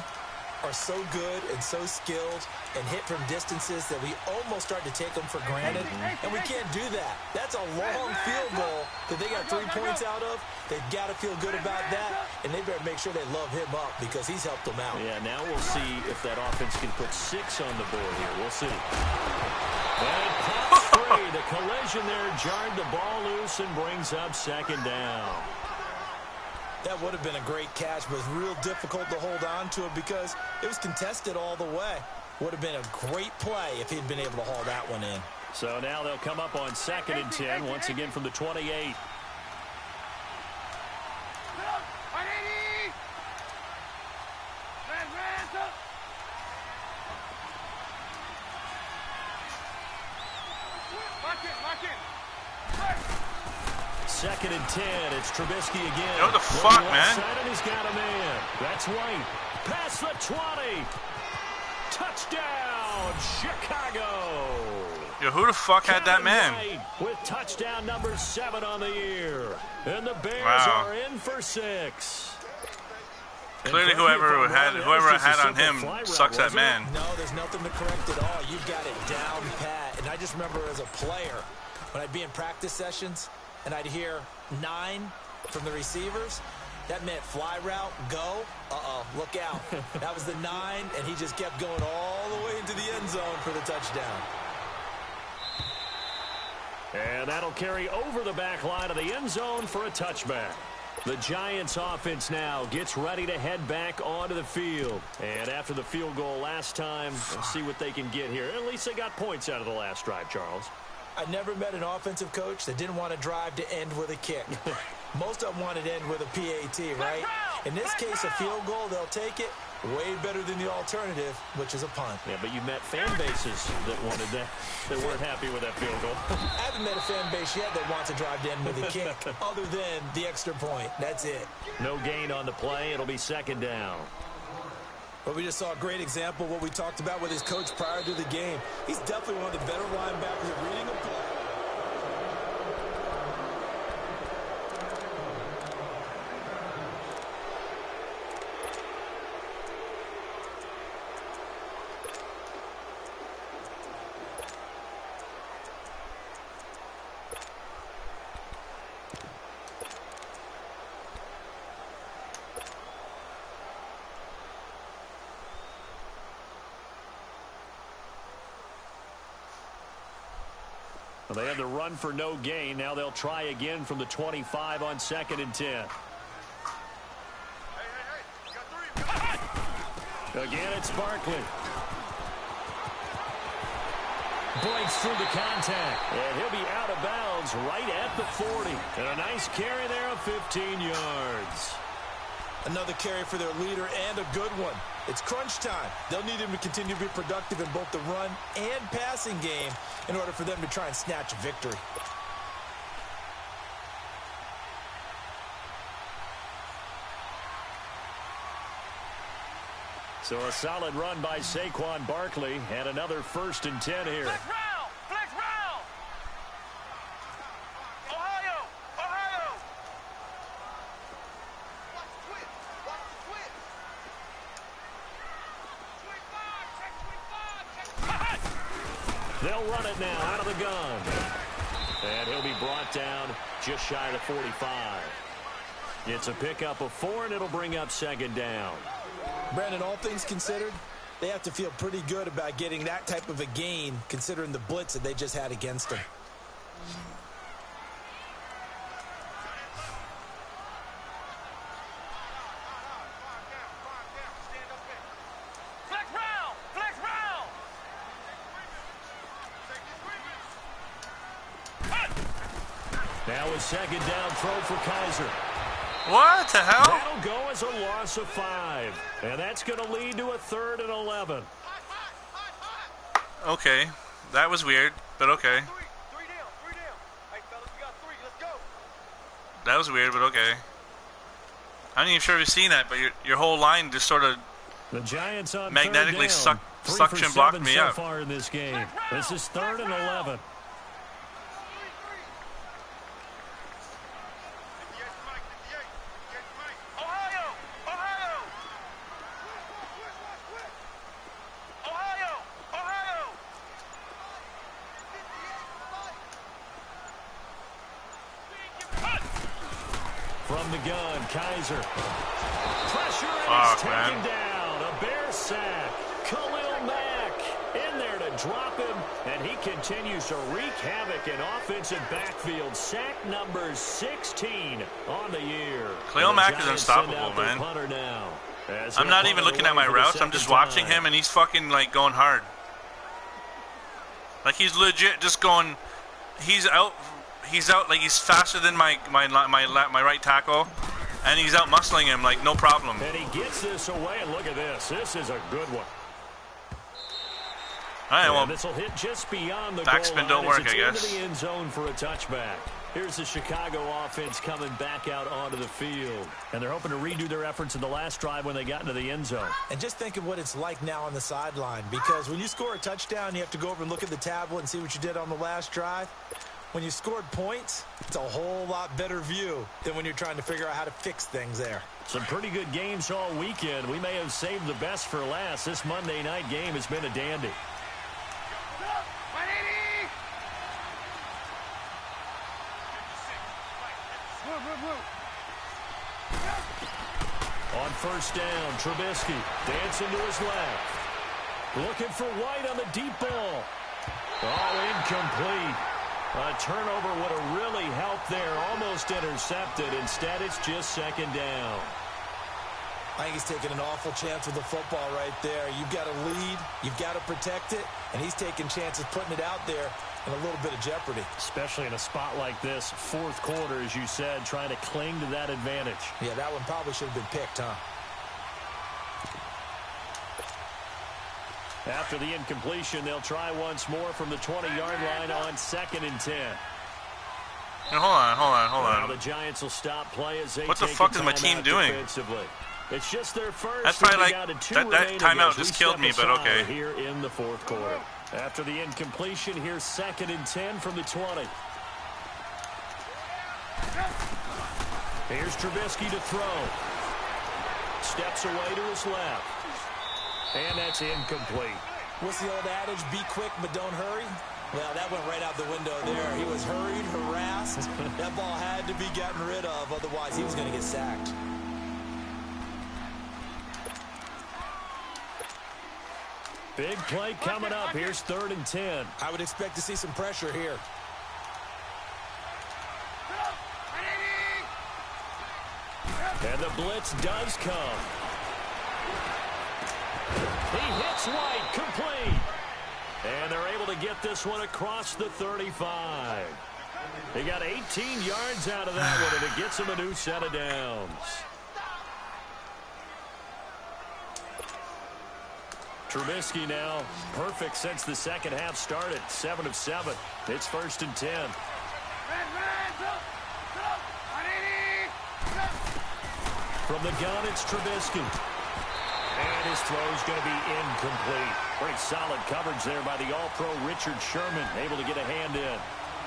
are so good and so skilled and hit from distances that we almost start to take them for granted. And we can't do that. That's a long field goal that they got 3 points out of. They've got to feel good about that, and they better make sure they love him up because he's helped them out. Yeah, now we'll see if that offense can put 6 on the board here. We'll see. And it pops free. The collision there jarred the ball loose and brings up second down. That would have been a great catch, but it was real difficult to hold on to it because it was contested all the way. Would have been a great play if he'd been able to haul that one in. So now they'll come up on 2nd and 10, once again from the 28. Second and 10. It's Trubisky again. What the fuck, man? And he's got a man. That's White. Past the 20. Touchdown, Chicago. Yo, who the fuck had that man? White with touchdown number 7 on the year. And the Bears are in for 6. Clearly, whoever had on him sucks that man. No, there's nothing to correct at all. You've got it down pat. And I just remember as a player, when I'd be in practice sessions, and I'd hear 9 from the receivers, that meant fly route, go, look out. That was the 9, and he just kept going all the way into the end zone for the touchdown. And that'll carry over the back line of the end zone for a touchback. The Giants offense now gets ready to head back onto the field. And after the field goal last time, we'll see what they can get here. At least they got points out of the last drive, Charles. I never met an offensive coach that didn't want to drive to end with a kick. Most of them want it in with a PAT, right? In this case, a field goal, they'll take it. Way better than the alternative, which is a punt. Yeah, but you met fan bases that wanted that, that weren't happy with that field goal. I haven't met a fan base yet that wants to drive in with a kick other than the extra point. That's it. No gain on the play. It'll be second down. But we just saw a great example of what we talked about with his coach prior to the game. He's definitely one of the better linebackers at reading a play. Well, they had the run for no gain. Now they'll try again from the 25 on 2nd and 10. Again, it's Barkley. Breaks through the contact. And he'll be out of bounds right at the 40. And a nice carry there of 15 yards. Another carry for their leader and a good one. It's crunch time. They'll need him to continue to be productive in both the run and passing game in order for them to try and snatch a victory. So a solid run by Saquon Barkley and another 1st and 10 here. Flex round! Flex round! Ohio! Ohio! Watch the twist! Watch the twist! They'll run it now out of the gun. And he'll be brought down just shy of the 45. It's a pickup of 4, and it'll bring up 2nd down. Brandon, all things considered, they have to feel pretty good about getting that type of a gain considering the blitz that they just had against them. Flex round! Flex round! Now a 2nd down throw for Kaiser. What the hell? That'll go as a loss of 5. And that's going to lead to a 3rd and 11. Okay. That was weird, but okay. Three down. Hey, fellas, we got 3. Let's go. That was weird, but okay. I'm not even sure if you've seen that, but your whole line just sort of The Giants on magnetically 3rd down. 3 for suction blocked 7 me so out. far in this game. This is 3rd and 11. Ohio! Ohio! Ohio! Ohio! From the gun, Kaiser. Pressure, and Fuck, it's taken man. down. A Bear sack. Khalil Mack in there to drop him, and he continues to wreak havoc in offensive backfield. Sack number 16 on the year. Khalil And the Mack is Giants send unstoppable, out their man. punter now. As I'm he'll not punt even it looking away at my for the routes. I'm just second watching time. him, and he's fucking, like, going hard. Like, he's legit just going... He's out, like, he's faster than my right tackle. And he's out muscling him, like, no problem. And he gets this away, and look at this. This is a good one. All right, well, This will hit just beyond the backspin goal line don't as work, it's I guess. into the end zone for a touchback. Here's the Chicago offense coming back out onto the field. And they're hoping to redo their efforts in the last drive when they got into the end zone. And just think of what it's like now on the sideline, because when you score a touchdown, you have to go over and look at the tablet and see what you did on the last drive. When you scored points, it's a whole lot better view than when you're trying to figure out how to fix things there. Some pretty good games all weekend. We may have saved the best for last. This Monday night game has been a dandy. On 1st down, Trubisky dancing to his left. Looking for White on the deep ball. Oh, incomplete. A turnover would have really helped there. Almost intercepted. Instead, it's just 2nd down. I think he's taking an awful chance with the football right there. You've got to lead. You've got to protect it. And he's taking chances putting it out there and a little bit of jeopardy. Especially in a spot like this, fourth quarter, as you said, trying to cling to that advantage. Yeah, that one probably should have been picked, huh? After the incompletion, they'll try once more from the 20-yard line on 2nd and 10. Now, hold Now on. the Giants will stop play as they What the take fuck a is my team timeout doing? defensively. It's just their first. That's probably like, down to 2 that remaining timeout as we just killed step me, but aside okay. Here in the fourth quarter. After the incompletion, here's 2nd and 10 from the 20. Here's Trubisky to throw. Steps away to his left. And that's incomplete. What's the old adage? Be quick, but don't hurry. Well, that went right out the window there. He was hurried, harassed. That ball had to be gotten rid of, otherwise he was going to get sacked. Big play coming up. Here's 3rd and 10. I would expect to see some pressure here. And the blitz does come. He hits White, complete. And they're able to get this one across the 35. They got 18 yards out of that one, and it gets them a new set of downs. Trubisky now perfect since the second half started. 7 of 7. It's 1st and 10. From the gun, it's Trubisky. And his throw's going to be incomplete. Pretty solid coverage there by the All-Pro Richard Sherman. Able to get a hand in.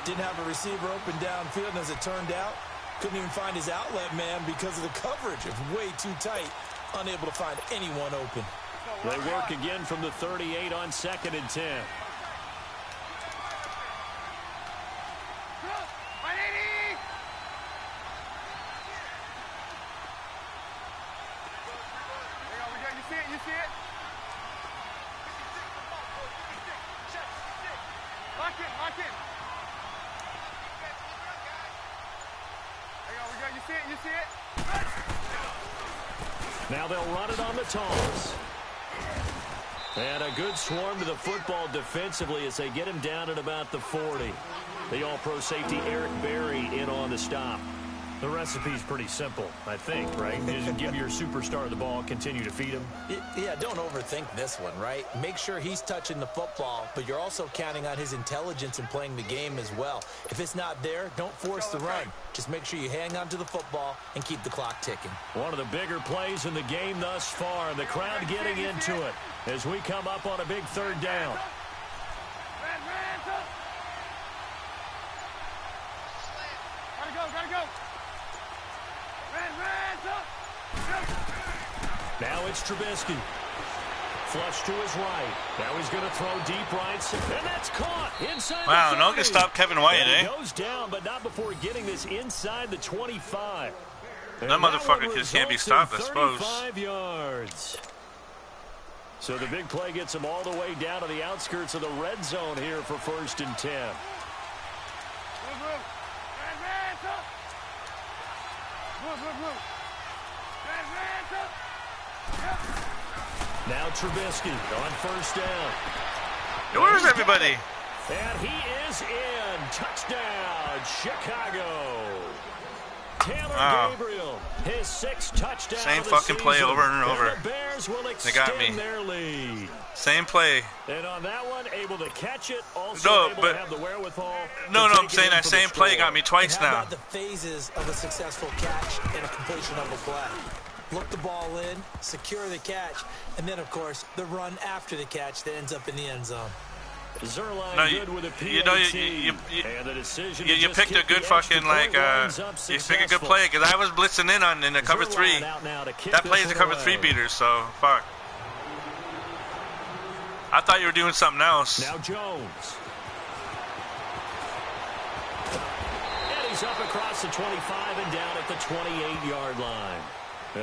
Didn't have a receiver open downfield, and as it turned out, couldn't even find his outlet man because of the coverage. It was way too tight. Unable to find anyone open. They work again from the 38 on 2nd and 10. You see it? Lock in. There we go. You see it? Now they'll run it on the toss. And a good swarm to the football defensively as they get him down at about the 40. The All-Pro safety Eric Berry in on the stop. The recipe's pretty simple, I think, right? Just give your superstar the ball, continue to feed him. Yeah, don't overthink this one, right? Make sure he's touching the football, but you're also counting on his intelligence in playing the game as well. If it's not there, don't force the run. Just make sure you hang on to the football and keep the clock ticking. One of the bigger plays in the game thus far, and the crowd getting into it as we come up on a big 3rd down. Gotta go. Now it's Trubisky. Flush to his right. Now he's going to throw deep right. And that's caught inside Wow, the 30. no one can stop Kevin White, And eh? he goes down, but not before getting this inside the 25. That motherfucker just can't be stopped, I suppose. 35 yards. So the big play gets him all the way down to the outskirts of the red zone here for 1st and 10. Now Trubisky on 1st down. Where's everybody? And he is in. Touchdown, Chicago. Taylor Gabriel, his 6th touchdown. Same of the fucking play season. over and over. And the Bears will extend got me. their lead. Same play. And on that one, able to catch it, also No, able but to have the wherewithal. No, to I'm take it saying in that for the same play score. got me twice And how now. about the phases of a successful catch and a completion of a play? Look the ball in, secure the catch, and then, of course, the run after the catch that ends up in the end zone. Zerline No, good with a PAT, and the decision You to just picked a kick good the fucking, extra like, point lines up you picked a good successful. play, because I was blitzing in the cover 3. Zerline out now to kick That this play is a one cover away. 3 beater, so fuck. I thought you were doing something else. Now Jones. And he's up across the 25 and down at the 28-yard line.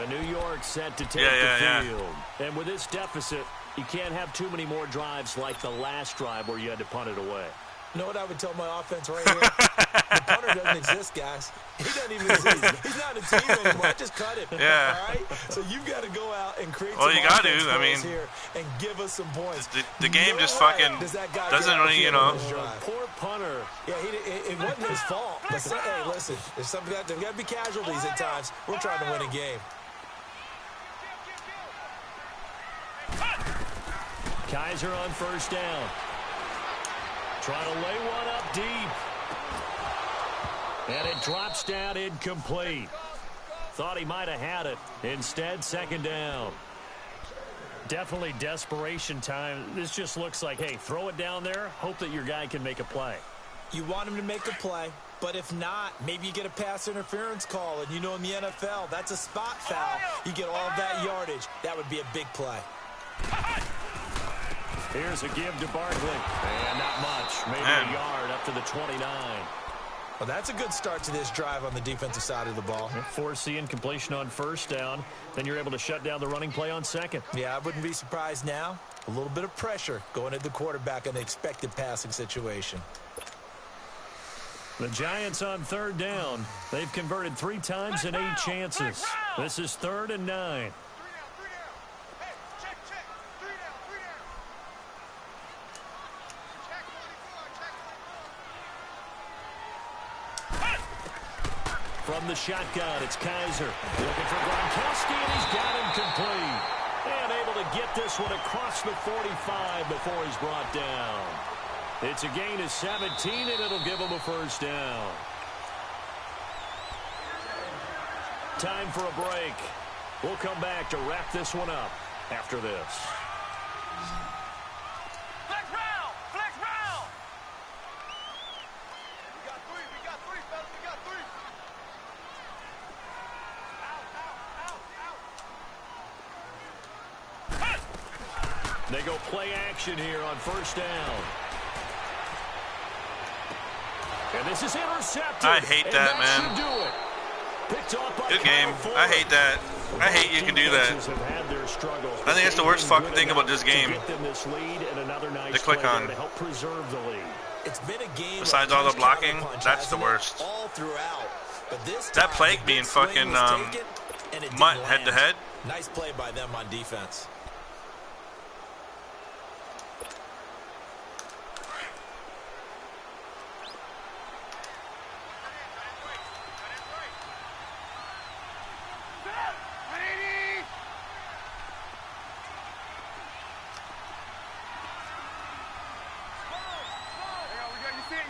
New York set to take the field. And with this deficit, you can't have too many more drives like the last drive where you had to punt it away. You know what I would tell my offense right here? The punter doesn't exist, guys. He doesn't even exist. He's not a team anymore. I just cut him. Yeah. All right? So you've got to go out and create Well, some you got to. offense I for mean, us here and give us some points. The game just way fucking does that guy doesn't get out really, the you field know. on this drive. Poor punter. Yeah, it wasn't his fault. But hey, listen, there's got to be casualties at times. We're trying to win a game. Kaiser on first down. Trying to lay one up deep. And it drops down incomplete. Thought he might have had it. Instead, second down. Definitely desperation time. This just looks like, hey, throw it down there. Hope that your guy can make a play. You want him to make a play, but if not, maybe you get a pass interference call. And you know in the NFL, that's a spot foul. You get all of that yardage. That would be a big play. Here's a give to Barkley. And not much. Maybe a yard up to the 29. Well, that's a good start to this drive on the defensive side of the ball. Force the incompletion on first down. Then you're able to shut down the running play on second. Yeah, I wouldn't be surprised now. A little bit of pressure going at the quarterback in the expected passing situation. The Giants on third down. They've converted 3 times in 8 chances. This is 3rd and 9. From the shotgun, it's Kaiser. Looking for Gronkowski, and he's got him complete. And able to get this one across the 45 before he's brought down. It's a gain of 17, and it'll give him a first down. Time for a break. We'll come back to wrap this one up after this. Flex round! Flex round! We got three, fellas, we got three. They go play action here on first down. And this is intercepted. I hate that, man. Should do it. Picked off by Good game. Kyle I hate that. I hate you can do that. Defenses have had their struggles, I think that's the worst fucking thing about this game. to get them this lead and another nice The click play there on. to help preserve the lead. It's been a game. Besides all the blocking, that's the worst. All throughout. But this That time, plague the being big swing fucking, was taken, and it didn't mutt land. head to head. Nice play by them on defense.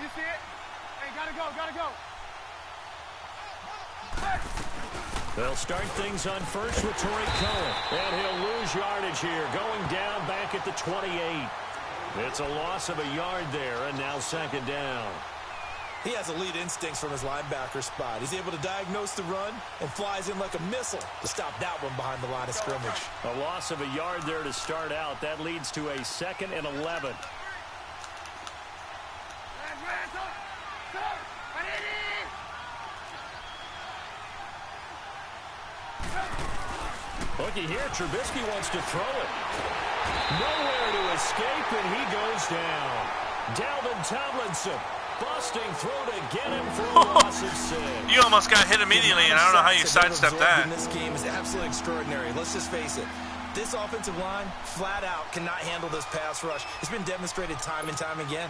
You see it? Hey, gotta go. They'll start things on first with Tariq Cohen. And he'll lose yardage here, going down back at the 28. It's a loss of a yard there, and now second down. He has elite instincts from his linebacker spot. He's able to diagnose the run and flies in like a missile to stop that one behind the line of scrimmage. A loss of a yard there to start out. That leads to a 2nd and 11. Looky here, Trubisky wants to throw it. Nowhere to escape, and he goes down. Dalvin Tomlinson busting through to get him for a loss of 6. You almost got hit immediately, and I don't know how you sidestepped that. This game is absolutely extraordinary. Let's just face it. This offensive line, flat out, cannot handle this pass rush. It's been demonstrated time and time again.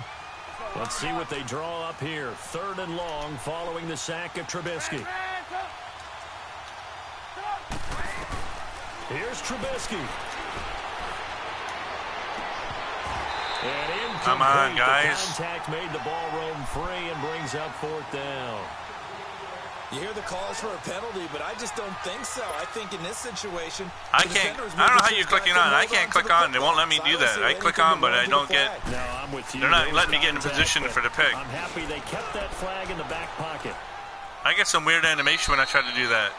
Let's see what they draw up here. 3rd and long following the sack of Trubisky. Here's Trubisky. And incomplete. Come on, guys. The contact made the ball roam free and brings up 4th down. You hear the calls for a penalty, but I just don't think so. I think in this situation, I don't know how you're clicking on. I can't click on. They won't let me do that. I click on, but I don't get. No, I'm with you. They're not letting me get in position for the pick. I'm happy they kept that flag in the back pocket. I get some weird animation when I try to do that.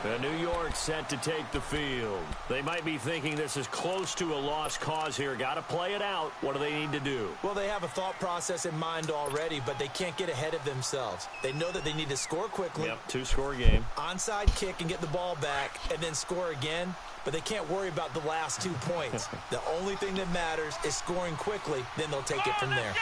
And New York set to take the field. They might be thinking this is close to a lost cause here. Got to play it out. What do they need to do? Well, they have a thought process in mind already, but they can't get ahead of themselves. They know that they need to score quickly. Yep, two-score game. Onside kick and get the ball back and then score again, but they can't worry about the last 2 points. The only thing that matters is scoring quickly, then they'll take it from there.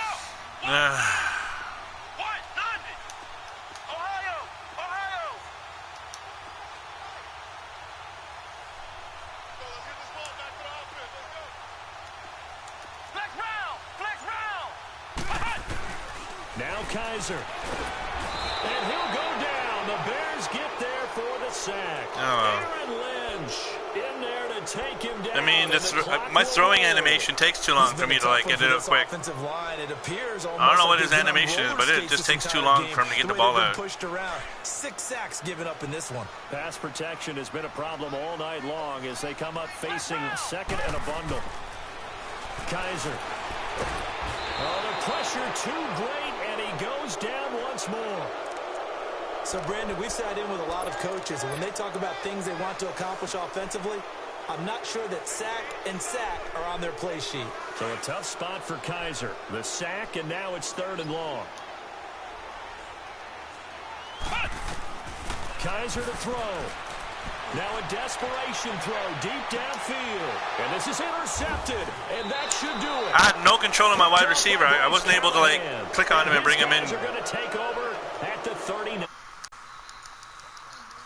Now Kaiser. And he'll go down. The Bears get there for the sack. Aaron Lynch in there to take him down. I mean, my throwing animation takes too long for me to like get it up quick. I don't know what his animation is, but it just takes too long for him to get the ball out. Pushed around. 6 sacks given up in this one. Pass protection has been a problem all night long as they come up facing second and a bundle. Kaiser. Oh, the pressure too great, and he goes down once more. So, Brandon, we've sat in with a lot of coaches, and when they talk about things they want to accomplish offensively, I'm not sure that sack and sack are on their play sheet. So a tough spot for Kaiser. The sack, and now it's 3rd and long. Kaiser to throw. Now a desperation throw deep downfield. And this is intercepted, and that should do it. I had no control of my wide receiver. I wasn't able to, like, click on him and bring him in. They're going to take over at the 39.